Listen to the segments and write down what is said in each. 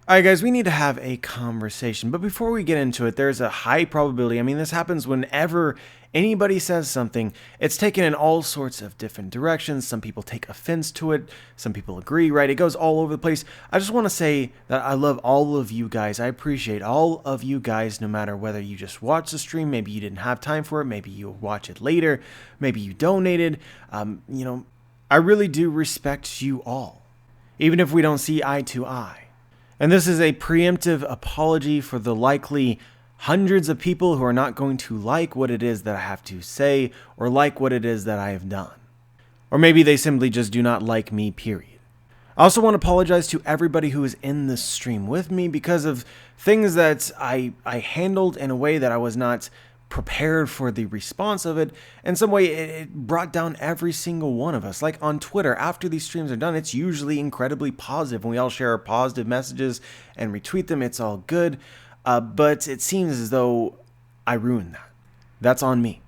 Alright guys, we need to have a conversation, but before we get into it, there's a high probability, this happens whenever anybody says something, it's taken in all sorts of different directions. Some people take offense to it, some people agree, right? It goes all over the place. I just want to say that I love all of you guys. I appreciate all of you guys, no matter whether you just watch the stream, maybe you didn't have time for it, maybe you'll watch it later, maybe you donated. I really do respect you all, even if we don't see eye to eye. And this is a preemptive apology for the likely hundreds of people who are not going to like what it is that I have to say or like what it is that I have done. Or maybe they simply just do not like me, period. I also want to apologize to everybody who is in this stream with me because of things that I handled in a way that I was not prepared for the response of it. In some way, it brought down every single one of us. Like on Twitter, after these streams are done, it's usually incredibly positive. When we all share our positive messages and retweet them, it's all good. But it seems as though I ruined that. That's on me.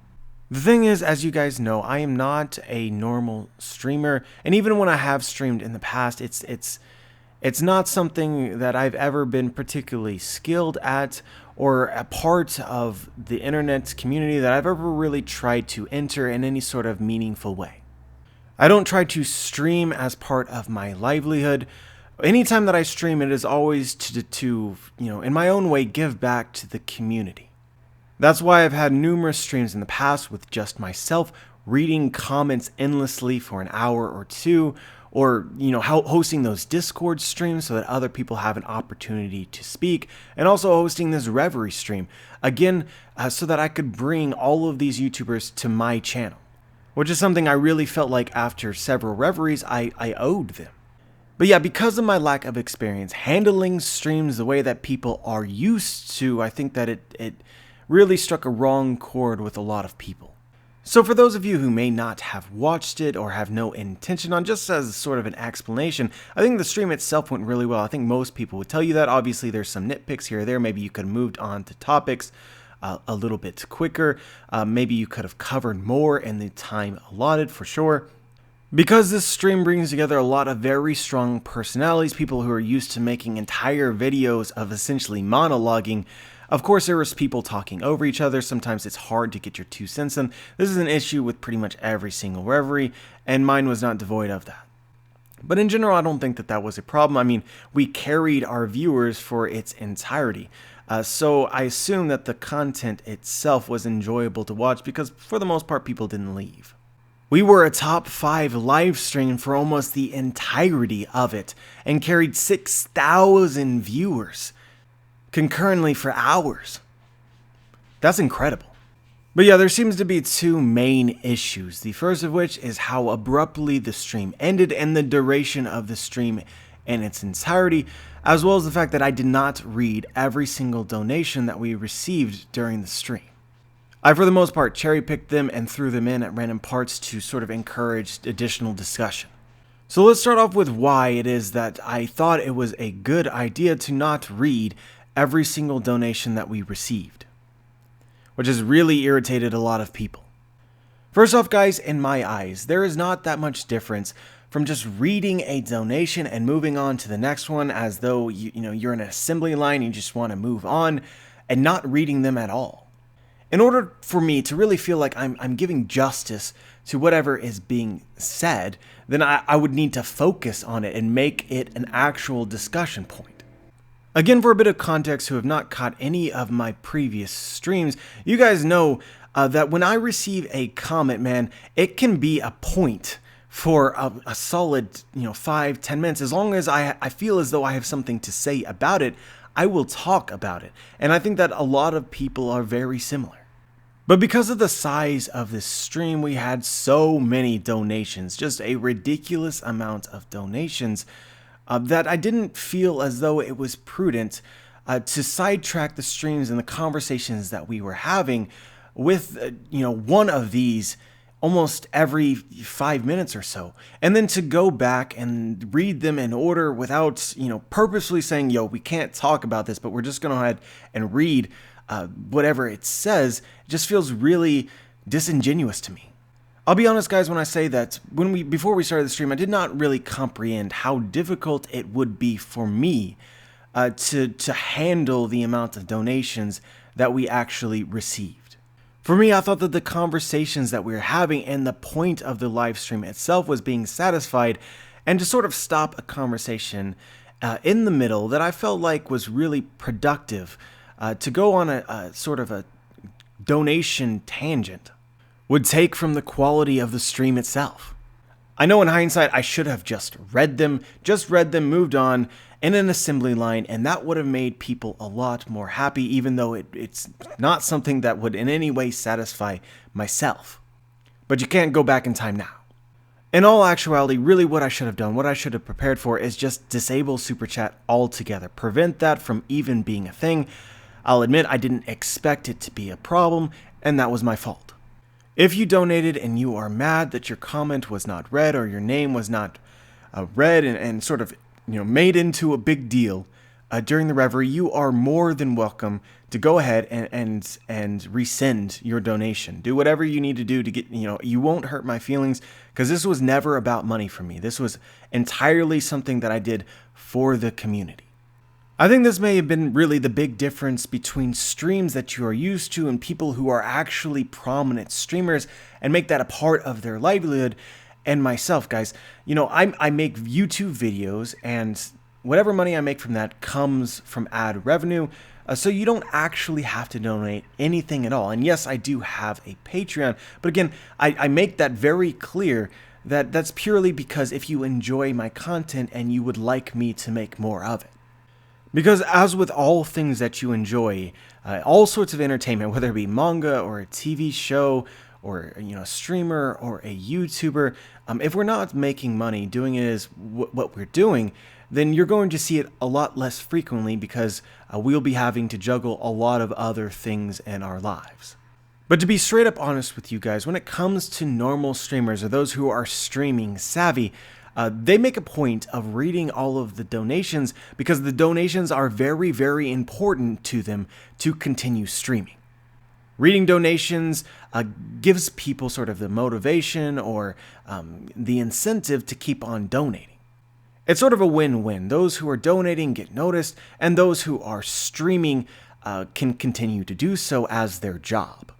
The thing is, as you guys know, I am not a normal streamer. And even when I have streamed in the past, it's not something that I've ever been particularly skilled at or a part of the internet community that I've ever really tried to enter in any sort of meaningful way. I don't try to stream as part of my livelihood. Anytime that I stream, it is always to in my own way, give back to the community. That's why I've had numerous streams in the past with just myself, reading comments endlessly for an hour or two, or hosting those Discord streams so that other people have an opportunity to speak, and also hosting this Reverie stream, again, so that I could bring all of these YouTubers to my channel, which is something I really felt like after several Reveries I owed them. But yeah, because of my lack of experience handling streams the way that people are used to, I think that it really struck a wrong chord with a lot of people. So for those of you who may not have watched it or have no intention on, just as sort of an explanation, I think the stream itself went really well. I think most people would tell you that. Obviously, there's some nitpicks here or there. Maybe you could have moved on to topics a little bit quicker. Maybe you could have covered more in the time allotted, for sure. Because this stream brings together a lot of very strong personalities, people who are used to making entire videos of essentially monologuing. Of course, there was people talking over each other. Sometimes it's hard to get your 2 cents in. This is an issue with pretty much every single Reverie, and mine was not devoid of that. But in general, I don't think that was a problem. We carried our viewers for its entirety. So I assume that the content itself was enjoyable to watch because for the most part, people didn't leave. We were a top 5 live stream for almost the entirety of it and carried 6,000 viewers concurrently for hours. That's incredible. But yeah, there seems to be 2 main issues. The first of which is how abruptly the stream ended and the duration of the stream in its entirety, as well as the fact that I did not read every single donation that we received during the stream. I, for the most part, cherry-picked them and threw them in at random parts to sort of encourage additional discussion. So let's start off with why it is that I thought it was a good idea to not read every single donation that we received, which has really irritated a lot of people. First off, guys, in my eyes, there is not that much difference from just reading a donation and moving on to the next one as though you're in an assembly line and you just want to move on, and not reading them at all. In order for me to really feel like I'm giving justice to whatever is being said, then I would need to focus on it and make it an actual discussion point. Again, for a bit of context who have not caught any of my previous streams, you guys know that when I receive a comment, man, it can be a point for a solid 5-10 minutes. As long as I feel as though I have something to say about it, I will talk about it. And I think that a lot of people are very similar. But because of the size of this stream, we had so many donations, just a ridiculous amount of donations, that I didn't feel as though it was prudent to sidetrack the streams and the conversations that we were having with, one of these almost every 5 minutes or so. And then to go back and read them in order without, purposely saying, we can't talk about this, but we're just going to go ahead and read whatever it says, just feels really disingenuous to me. I'll be honest, guys, when I say that before we started the stream, I did not really comprehend how difficult it would be for me to handle the amount of donations that we actually received. For me, I thought that the conversations that we were having and the point of the live stream itself was being satisfied, and to sort of stop a conversation in the middle that I felt like was really productive to go on a sort of a donation tangent would take from the quality of the stream itself. I know in hindsight I should have just read them, moved on in an assembly line, and that would have made people a lot more happy, even though it's not something that would in any way satisfy myself. But you can't go back in time now. In all actuality, really what I should have done, what I should have prepared for, is just disable Super Chat altogether. Prevent that from even being a thing. I'll admit I didn't expect it to be a problem, and that was my fault. If you donated and you are mad that your comment was not read or your name was not read and sort of made into a big deal during the reverie, you are more than welcome to go ahead and rescind your donation. Do whatever you need to do to get, you won't hurt my feelings, because this was never about money for me. This was entirely something that I did for the community. I think this may have been really the big difference between streams that you are used to and people who are actually prominent streamers and make that a part of their livelihood, and myself, guys. I make YouTube videos, and whatever money I make from that comes from ad revenue, so you don't actually have to donate anything at all. And yes, I do have a Patreon, but again, I make that very clear that that's purely because if you enjoy my content and you would like me to make more of it. Because as with all things that you enjoy, all sorts of entertainment, whether it be manga or a TV show or a streamer or a YouTuber, if we're not making money doing it as what we're doing, then you're going to see it a lot less frequently, because we'll be having to juggle a lot of other things in our lives. But to be straight up honest with you guys, when it comes to normal streamers or those who are streaming savvy, they make a point of reading all of the donations, because the donations are very, very important to them to continue streaming. Reading donations gives people sort of the motivation or the incentive to keep on donating. It's sort of a win-win. Those who are donating get noticed, and those who are streaming can continue to do so as their job.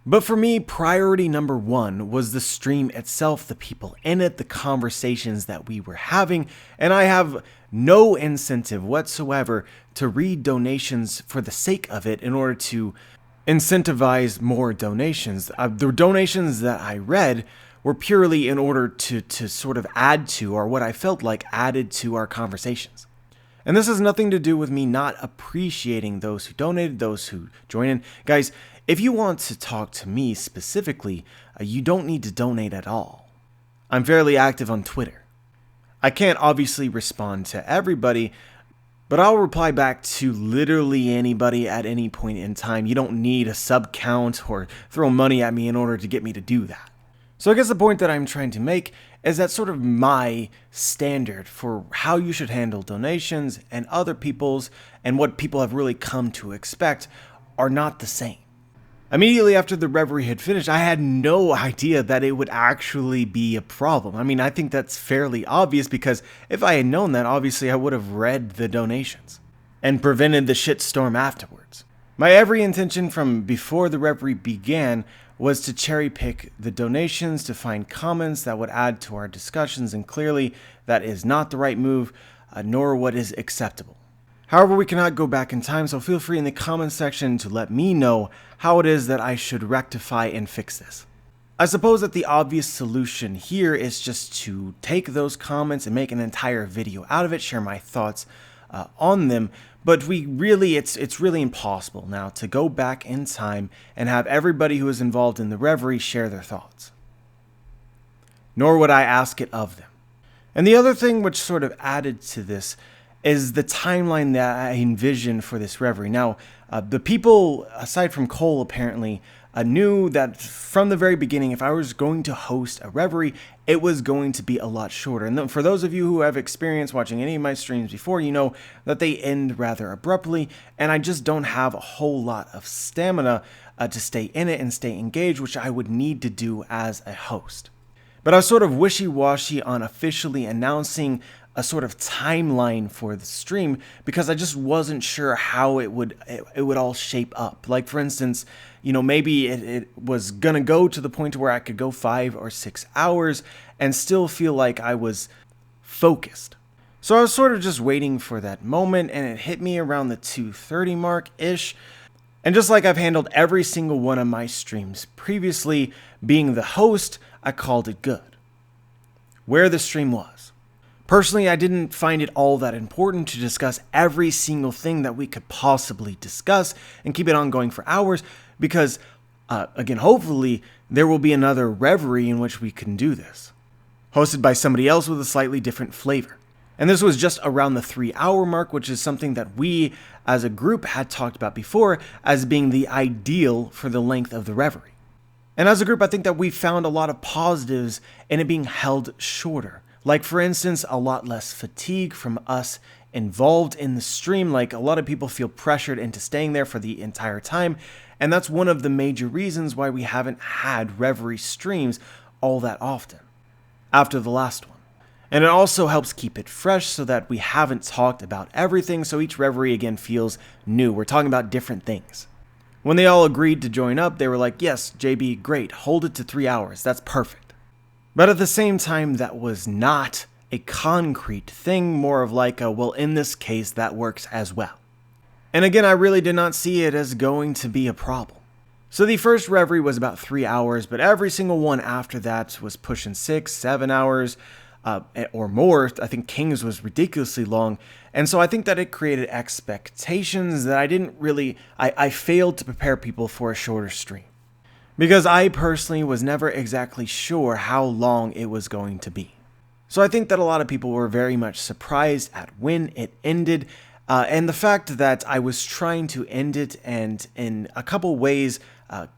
But for me, priority number one was the stream itself, the people in it, the conversations that we were having, and I have no incentive whatsoever to read donations for the sake of it in order to incentivize more donations. The donations that I read were purely in order to sort of add to, or what I felt like added to, our conversations. And this has nothing to do with me not appreciating those who donated, those who join in. Guys, if you want to talk to me specifically, you don't need to donate at all. I'm fairly active on Twitter. I can't obviously respond to everybody, but I'll reply back to literally anybody at any point in time. You don't need a sub count or throw money at me in order to get me to do that. So I guess the point that I'm trying to make is that sort of my standard for how you should handle donations and other people's, and what people have really come to expect, are not the same. Immediately after the reverie had finished, I had no idea that it would actually be a problem. I mean, I think that's fairly obvious, because if I had known that, obviously I would have read the donations and prevented the shitstorm afterwards. My every intention from before the reverie began was to cherry pick the donations, to find comments that would add to our discussions, and clearly that is not the right move, nor what is acceptable. However, we cannot go back in time, so feel free in the comment section to let me know how it is that I should rectify and fix this. I suppose that the obvious solution here is just to take those comments and make an entire video out of it, share my thoughts on them, but it's really impossible now to go back in time and have everybody who is involved in the reverie share their thoughts. Nor would I ask it of them. And the other thing which sort of added to this is the timeline that I envisioned for this reverie. Now, the people, aside from Cole, apparently knew that from the very beginning, if I was going to host a reverie, it was going to be a lot shorter. And for those of you who have experience watching any of my streams before, you know that they end rather abruptly, and I just don't have a whole lot of stamina to stay in it and stay engaged, which I would need to do as a host. But I was sort of wishy-washy on officially announcing a sort of timeline for the stream because I just wasn't sure how it would all shape up. Like, for instance, maybe it was gonna go to the point where I could go 5 or 6 hours and still feel like I was focused. So I was sort of just waiting for that moment, and it hit me around the 2:30 mark-ish. And just like I've handled every single one of my streams previously, being the host, I called it good. Where the stream was. Personally, I didn't find it all that important to discuss every single thing that we could possibly discuss and keep it ongoing for hours because, again, hopefully there will be another Reverie in which we can do this, hosted by somebody else with a slightly different flavor. And this was just around the 3-hour mark, which is something that we as a group had talked about before as being the ideal for the length of the Reverie. And as a group, I think that we found a lot of positives in it being held shorter. Like, for instance, a lot less fatigue from us involved in the stream. Like, a lot of people feel pressured into staying there for the entire time. And that's one of the major reasons why we haven't had Reverie streams all that often after the last one. And it also helps keep it fresh so that we haven't talked about everything, so each Reverie again feels new. We're talking about different things. When they all agreed to join up, they were like, yes, JB, great, hold it to 3 hours, that's perfect. But at the same time, that was not a concrete thing, more of like a, well, in this case, that works as well. And again, I really did not see it as going to be a problem. So the first Reverie was about 3 hours, but every single one after that was pushing 6, 7 hours, or more. I think King's was ridiculously long. And so I think that it created expectations that I failed to prepare people for a shorter stream. Because I personally was never exactly sure how long it was going to be. So I think that a lot of people were very much surprised at when it ended. And the fact that I was trying to end it, and in a couple ways,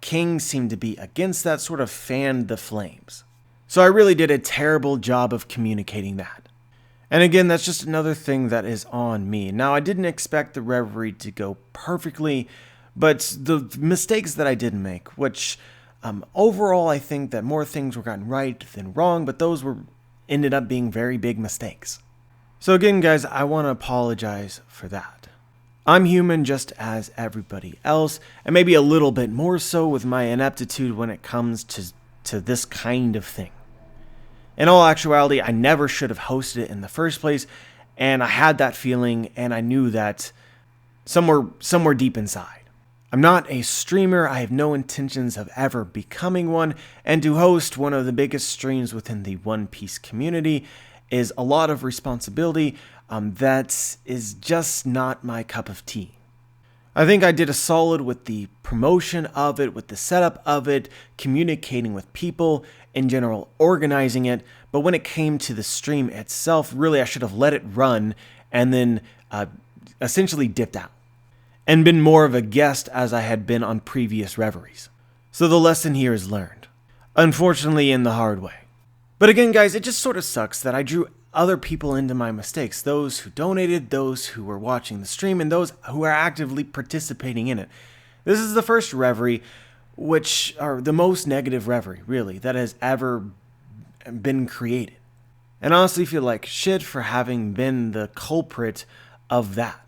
King seemed to be against that, sort of fanned the flames. So I really did a terrible job of communicating that. And again, that's just another thing that is on me. Now, I didn't expect the Reverie to go perfectly, but the mistakes that I did make, which overall I think that more things were gotten right than wrong, but those ended up being very big mistakes. So again, guys, I want to apologize for that. I'm human just as everybody else, and maybe a little bit more so with my ineptitude when it comes to this kind of thing. In all actuality, I never should have hosted it in the first place, and I had that feeling, and I knew that somewhere deep inside. I'm not a streamer, I have no intentions of ever becoming one, and to host one of the biggest streams within the One Piece community is a lot of responsibility that is just not my cup of tea. I think I did a solid with the promotion of it, with the setup of it, communicating with people, in general, organizing it. But when it came to the stream itself, really I should have let it run and then essentially dipped out. And been more of a guest as I had been on previous Reveries. So the lesson here is learned. Unfortunately, in the hard way. But again, guys, it just sort of sucks that I drew other people into my mistakes, those who donated, those who were watching the stream, and those who are actively participating in it. This is the first Reverie, which are the most negative Reverie, really, that has ever been created. And I honestly feel like shit for having been the culprit of that.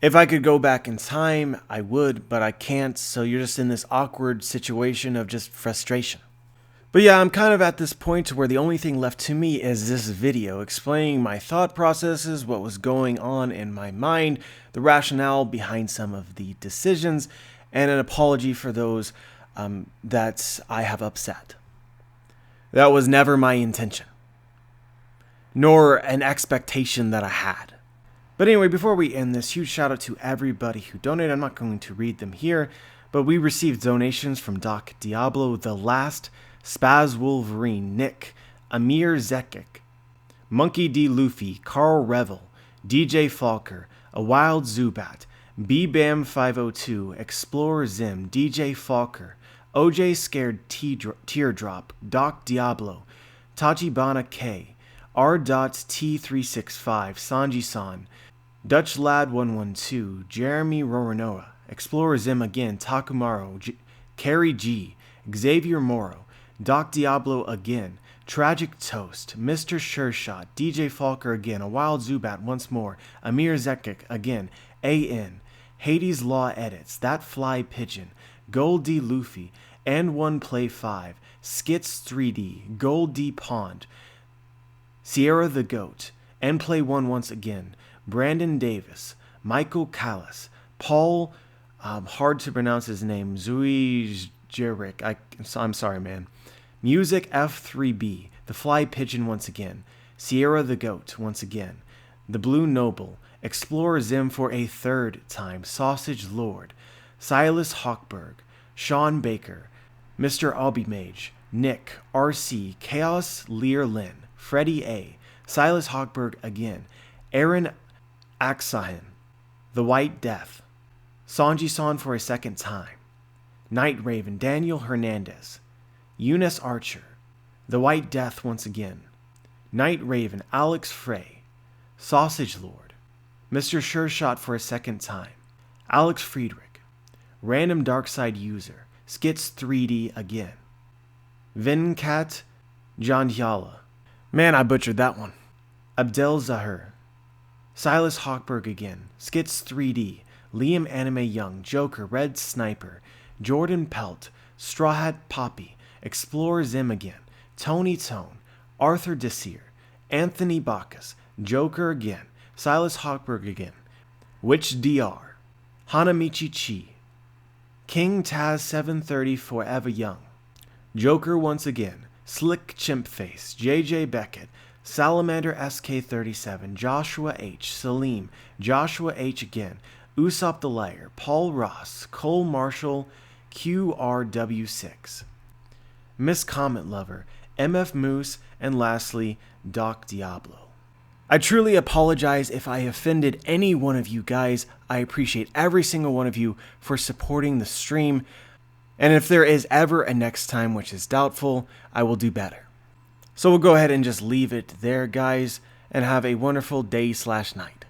If I could go back in time, I would, but I can't, so you're just in this awkward situation of just frustration. But yeah, I'm kind of at this point where the only thing left to me is this video, explaining my thought processes, what was going on in my mind, the rationale behind some of the decisions, and an apology for those that I have upset. That was never my intention, nor an expectation that I had. But anyway, before we end this, huge shout out to everybody who donated. I'm not going to read them here, but we received donations from Doc Diablo, The Last, Spaz Wolverine, Nick, Amir Zekic, Monkey D. Luffy, Carl Revel, DJ Falker, A Wild Zubat, BBAM502, Explorer Zim, DJ Falker, OJ Scared Teardrop, Doc Diablo, Tachibana K, R.T365, Sanji-san, Dutch Lad 112, Jeremy Roranoa, Explorer Zim again, Takumaro, Carrie G, Xavier Moro, Doc Diablo again, Tragic Toast, Mr. Sure-Shot, DJ Falker again, A Wild Zubat once more, Amir Zekik again, AN, Hades Law Edits, That Fly Pigeon, Gold D Luffy, and One Play 5, Skits 3D, Gold D Pond, Sierra the Goat, and Play 1 once again, Brandon Davis, Michael Callis, Paul, hard to pronounce his name, Zui Jerik, I'm sorry, man. Music F3B, The Fly Pigeon once again, Sierra the Goat once again, The Blue Noble, Explorer Zim for a third time, Sausage Lord, Silas Hochberg, Sean Baker, Mr. Albimage, Nick, RC, Chaos Lear Lynn, Freddie A, Silas Hochberg again, Aaron Aksahin, The White Death, Sanji-san for a second time, Night Raven, Daniel Hernandez, Eunice Archer, The White Death once again, Night Raven, Alex Frey, Sausage Lord, Mr. Sure-Shot for a second time, Alex Friedrich, Random Darkside User, Skits 3D again, Venkat Jandhyala, man I butchered that one, Abdel Zahir, Silas Hochberg again, Skits 3D, Liam Anime Young, Joker, Red Sniper, Jordan Pelt, Straw Hat Poppy, Explorer Zim again, Tony Tone, Arthur Desir, Anthony Bacchus, Joker again, Silas Hochberg again, Witch DR, Hanamichi Chi, King Taz 730 Forever Young, Joker once again, Slick Chimpface, JJ Beckett, Salamander SK37, Joshua H, Salim, Joshua H again, Usopp the Liar, Paul Ross, Cole Marshall, QRW6, Miss Comet Lover, MF Moose, and lastly, Doc Diablo. I truly apologize if I offended any one of you guys. I appreciate every single one of you for supporting the stream. And if there is ever a next time, which is doubtful, I will do better. So we'll go ahead and just leave it there, guys, and have a wonderful day/night.